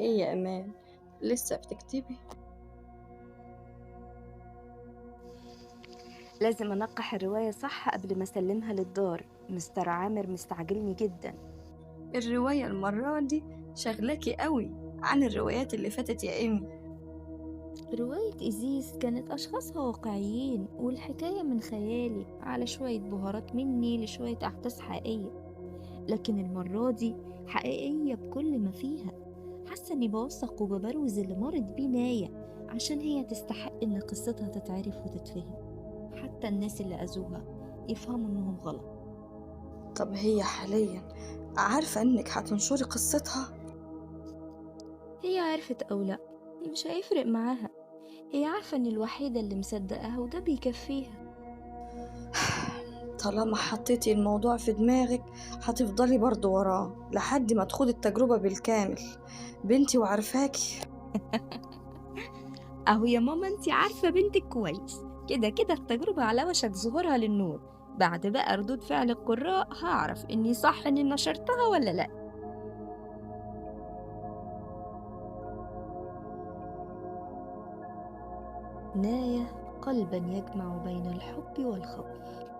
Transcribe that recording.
ايه يا امان، لسه بتكتبي؟ لازم أنقح الرواية صح قبل ما أسلمها للدار. مستر عامر مستعجلني جدا. الرواية المرة دي شغلاكي قوي عن الروايات اللي فاتت يا ايمي. رواية إيزيس كانت أشخاصها واقعيين والحكاية من خيالي على شوية بهارات مني لشوية أحداث حقيقية، لكن المرة دي حقيقية بكل ما فيها. حاسة إني بوثق وببروز اللي مرت بيه نايا عشان هي تستحق إن قصتها تتعرف وتتفهم، حتى الناس اللي أذوها يفهموا إنهم غلط. طب هي حاليا عارفة انك هتنشري قصتها؟ هي عرفت أو لأ مش هيفرق معاها، هي عارفة إني الوحيدة اللي مصدقاها وده بيكفيها. طالما حطيتي الموضوع في دماغك هتفضلي برضو وراه لحد ما تخوضي التجربة بالكامل. بنتي وعارفاكي. أهو يا ماما انتي عارفة بنتك كويس، كده كده التجربة على وشك ظهورها للنور. بعد بقى ردود فعل القراء هعرف إني صح إني نشرتها ولا لأ. نايا قلبا يجمع بين الحب والخوف.